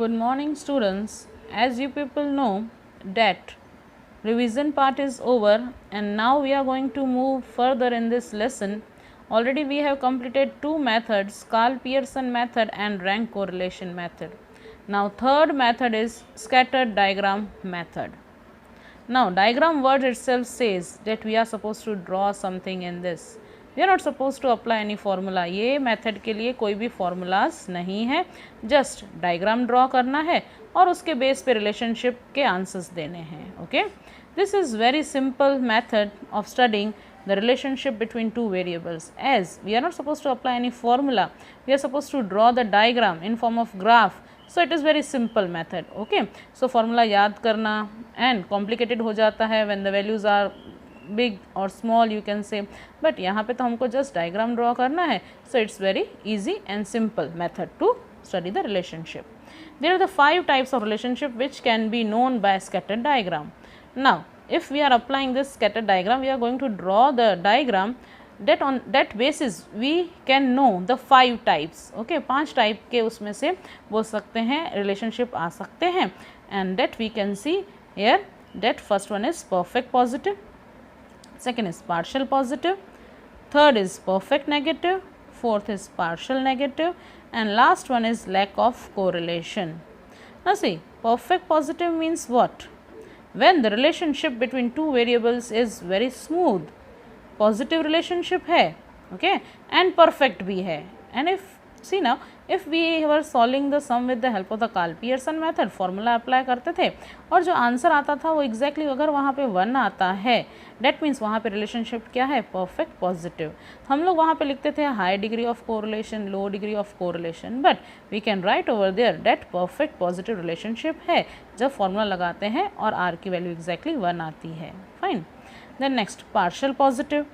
Good morning, students. As you people know that revision part is over and now we are going to move further in this lesson. Already we have completed two methods, Karl Pearson method and rank correlation method. Now third method is scattered diagram method. Now diagram word itself says that we are supposed to draw something in this. We are not supposed to apply any formula. ये method के लिए कोई भी formulas नहीं है, just diagram draw करना है और उसके बेस पे रिलेशनशिप के आंसर्स देने हैं. Okay, this is very simple method of studying the relationship between two variables. As we are not supposed to apply any formula, we are supposed to draw the diagram in form of graph. So it is very simple method. Okay, so formula याद करना and complicated हो जाता है when the values are big or small you can say, but यहाँ पे तो हमको just diagram draw करना है, so it's very easy and simple method to study the relationship. There are the 5 types of relationship which can be known by scattered diagram. Now if we are applying this scattered diagram, we are going to draw the diagram that on that basis we can know the 5 types. Okay, 5 type के उसमें से बोल सकते हैं relationship आ सकते हैं, and that we can see here that first one is perfect positive, second is partial positive, third is perfect negative, fourth is partial negative, and last one is lack of correlation. Now see, perfect positive means what? When the relationship between two variables is very smooth, positive relationship है, okay, and perfect भी है. And if see now, if we were solving the sum with the help of the Karl Pearson method, formula apply करते थे और जो answer आता था वो exactly अगर वहाँ पे 1 आता है, that means वहाँ पे relationship क्या है? perfect positive. हम लोग वहाँ पे लिखते थे high degree of correlation, low degree of correlation, but we can write over there that perfect positive relationship है जब formula लगाते हैं और r की value exactly 1 आती है. Fine. Then next, partial positive.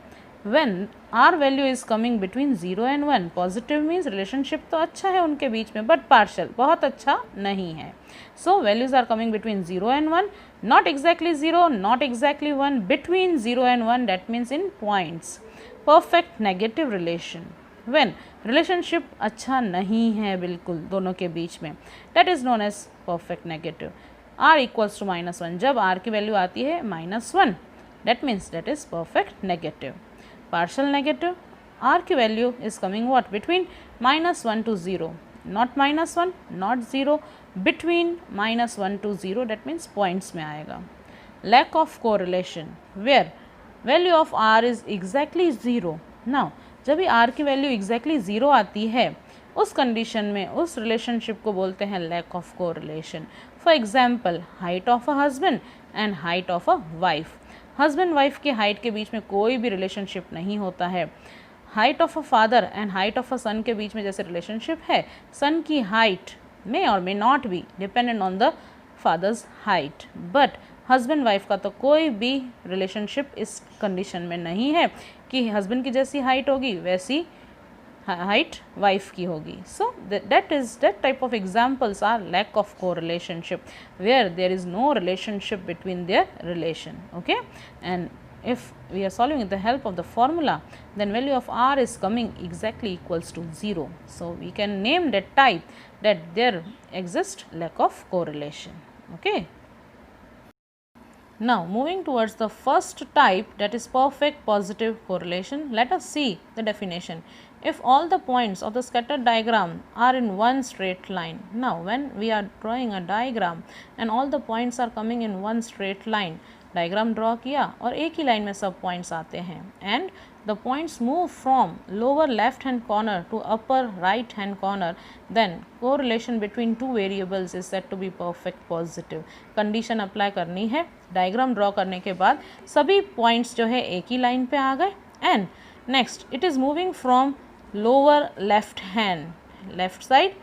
When r value is coming between 0 and 1, positive means relationship तो अच्छा है उनके बीच में, but partial बहुत अच्छा नहीं है. So values are coming between 0 and 1, not exactly 0, not exactly 1, between 0 and 1, that means in points. Perfect negative relation. When relationship अच्छा नहीं है बिल्कुल दोनों के बीच में, that is known as perfect negative. r equals to -1, जब r की वैल्यू आती है -1, that means that is perfect negative. Partial negative, r की value is coming what? Between -1 to 0, not -1, not 0, between -1 to 0, that means points में आएगा. Lack of correlation, where value of r is exactly 0. Now जब भी r की value exactly 0 आती है, उस condition में उस रिलेशनशिप को बोलते हैं lack of correlation. For example, height of a husband and height of a wife. Husband wife के हाइट के बीच में कोई भी रिलेशनशिप नहीं होता है. Height of a father and height of a son के बीच में जैसे रिलेशनशिप है, सन की हाइट मे और may not be dependent on the father's height, but husband wife का तो कोई भी रिलेशनशिप इस कंडीशन में नहीं है कि हस्बैंड की जैसी हाइट होगी वैसी हाइट वाइफ की होगी. सो that type of examples are lack of correlationship, where there is no relationship between their relation. Okay, and if we are solving with the help of the formula, then value of r is coming exactly equals to 0. So we can name that type that there exists lack of correlation. Okay, now moving towards the first type, that is perfect positive correlation. Let us see the definition. If all the points of the scattered diagram are in one straight line. Now when we are drawing a diagram and all the points are coming in one straight line, diagram draw किया और एक ही line में सब points आते हैं, and the points move from lower left hand corner to upper right hand corner, then correlation between two variables is said to be perfect positive. Condition apply करनी है. diagram draw करने के बाद सभी points जो है एक ही line पे आ गए, and next it is moving from lower left hand left side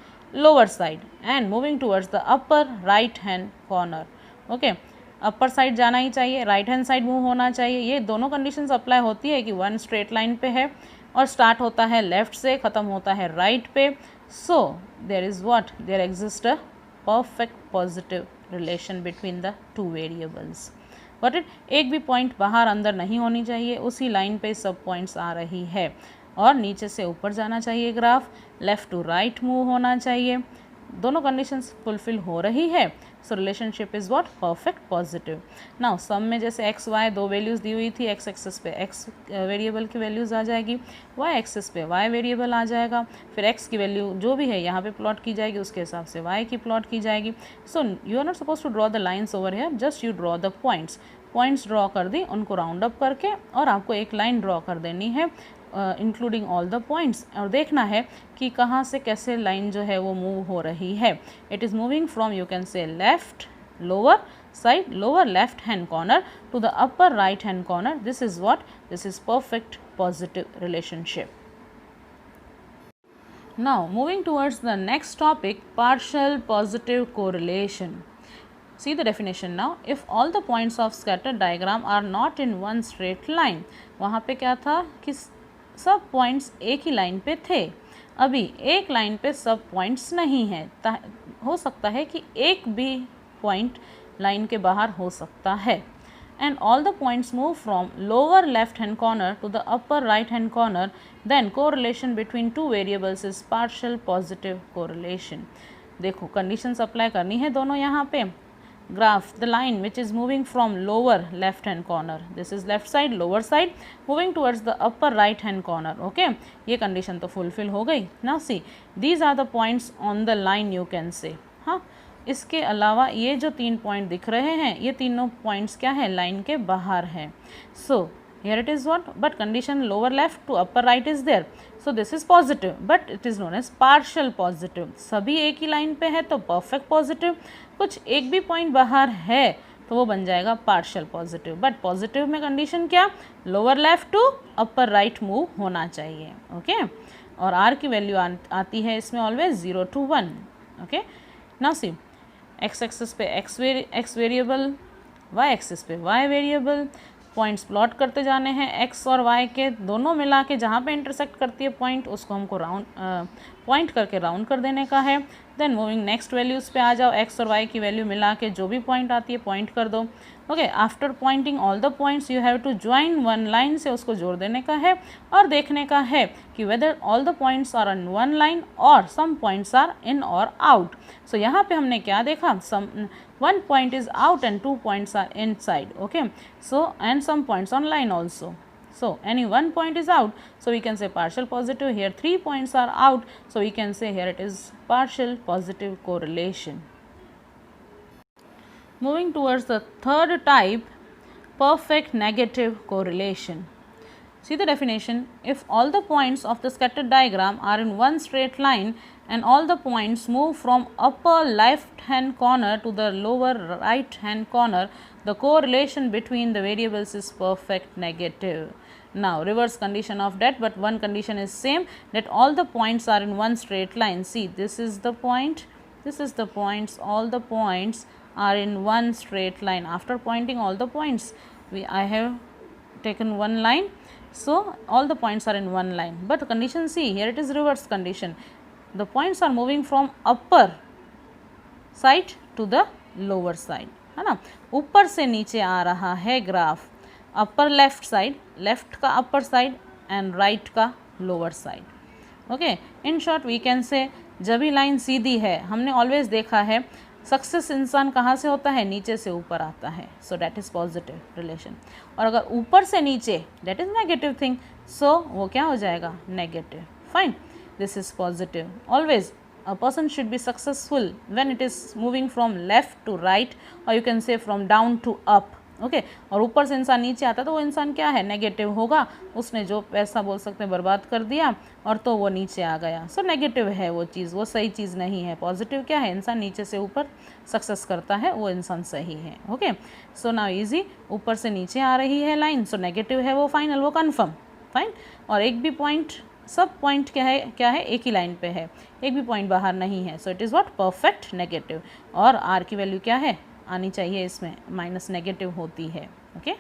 lower side and moving towards the upper right hand corner. Okay, upper side जाना ही चाहिए, राइट हैंड साइड मूव होना चाहिए. ये दोनों कंडीशंस अप्लाई होती है कि वन स्ट्रेट लाइन पे है और स्टार्ट होता है लेफ्ट से, ख़त्म होता है राइट पे. So there is what, there exist a perfect positive relation between the two variables. But एक भी पॉइंट बाहर अंदर नहीं होनी चाहिए, उसी लाइन पे सब पॉइंट्स आ रही है और नीचे से ऊपर जाना चाहिए graph, left to right move होना चाहिए. दोनों कंडीशंस फुलफिल हो रही है, so relationship is what, perfect positive. Now sum में जैसे एक्स वाई दो वैल्यूज़ दी हुई थी, एक्स एक्सिस पे एक्स वेरिएबल की वैल्यूज़ आ जाएगी, वाई एक्सिस पे वाई वेरिएबल आ जाएगा, फिर एक्स की वैल्यू जो भी है यहाँ पे प्लॉट की जाएगी, उसके हिसाब से वाई की प्लॉट की जाएगी। So you are not suppose to draw the lines over here, just you draw the points draw कर दी, उनको राउंड अप करके, और आपको एक लाइन ड्रॉ कर देनी है इंक्लूडिंग ऑल द पॉइंट्स, और देखना है कि कहाँ से कैसे लाइन जो है वो मूव हो रही है। It is moving from, you can से left lower side, lower left hand corner to the upper right hand corner. This is what? This is perfect positive relationship. Now moving towards the next topic, partial positive correlation. See the definition now. If all the points of scattered diagram are not in one straight line, वहाँ पे क्या था कि सब points एक ही line पे थे, अभी एक लाइन पे सब पॉइंट्स नहीं हैं, हो सकता है कि एक भी पॉइंट लाइन के बाहर हो सकता है, and all the points move from lower left hand corner to the upper right hand corner, then correlation between two variables is partial positive correlation. देखो कंडीशंस अप्लाई करनी है दोनों यहाँ पे। Graph the line which is moving from lower left hand corner, this is left side, lower side moving towards the upper right hand corner. Okay, ये condition तो fulfil हो गई। Now see these are the points on the line, you can say. हाँ, इसके अलावा ये जो 3 point दिख रहे हैं, ये तीनों पॉइंट्स क्या है, लाइन के बाहर है। So here it is what, but condition lower left to upper right is there, so this is positive, but it is known as partial positive. सभी एक ही लाइन पे है तो परफेक्ट पॉजिटिव, कुछ एक भी पॉइंट बाहर है तो वो बन जाएगा पार्शियल पॉजिटिव। बट पॉजिटिव में कंडीशन क्या, lower left to upper right move होना चाहिए। ओके, और आर की वैल्यू आती है इसमें always 0 to 1। Okay, now see x axis पे एक्स वेरिएबल, वाई एक्सिस पे वाई वेरिएबल, पॉइंट्स प्लॉट करते जाने हैं एक्स और वाई के दोनों मिला के, जहाँ पे इंटरसेक्ट करती है पॉइंट उसको हमको राउंड पॉइंट करके राउंड कर देने का है। देन मूविंग नेक्स्ट वैल्यूज़ पे आ जाओ, एक्स और वाई की वैल्यू मिला के जो भी पॉइंट आती है पॉइंट कर दो। Okay, after pointing all the points you have to join one line, से उसको जोड़ देने का है और देखने का है कि whether all the points are on one line और सम पॉइंट्स आर इन और आउट। सो यहाँ पे हमने क्या देखा, सम one point is out and 2 points are inside. Okay, so and some points on line also. So any one point is out, so we can say partial positive. Here 3 points are out, so we can say here it is partial positive correlation. Moving towards the third type, perfect negative correlation. See the definition. If all the points of the scattered diagram are in one straight line and all the points move from upper left hand corner to the lower right hand corner, the correlation between the variables is perfect negative. Now reverse condition of that, but one condition is same, that all the points are in one straight line. See, this is the point, this is the points, all the points are in one straight line. After pointing all the points, I have taken one line, so all the points are in one line. But condition C, here it is reverse condition, the points are moving from upper side to the lower side, है ना, ऊपर से नीचे आ रहा है graph, upper left side, left का upper side and right का lower side. Okay, in short we can say जब भी लाइन सीधी है, हमने ऑलवेज देखा है सक्सेस इंसान कहाँ से होता है, नीचे से ऊपर आता है, so that is positive relation. और अगर ऊपर से नीचे, दैट इज़ नेगेटिव थिंग, सो वो क्या हो जाएगा, negative. Fine, this is positive. Always a person should be successful when it is moving from left to right, or you can say from down to up. Okay, और ऊपर से इंसान नीचे आता तो वो इंसान क्या है, नेगेटिव होगा, उसने जो पैसा बोल सकते हैं बर्बाद कर दिया और तो वो नीचे आ गया, सो नेगेटिव है वो चीज़, वो सही चीज़ नहीं है। पॉजिटिव क्या है, इंसान नीचे से ऊपर सक्सेस करता है, वो इंसान सही है। ओके, सो नाउ इजी, ऊपर से नीचे आ रही है लाइन, सो नेगेटिव है वो, फाइनल, वो कन्फर्म। फाइन, और एक भी पॉइंट, सब पॉइंट क्या है, एक ही लाइन पे है, एक भी पॉइंट बाहर नहीं है, so it is what, perfect negative. और आर की वैल्यू क्या है, आनी चाहिए इसमें, माइनस नेगेटिव होती है। ओके।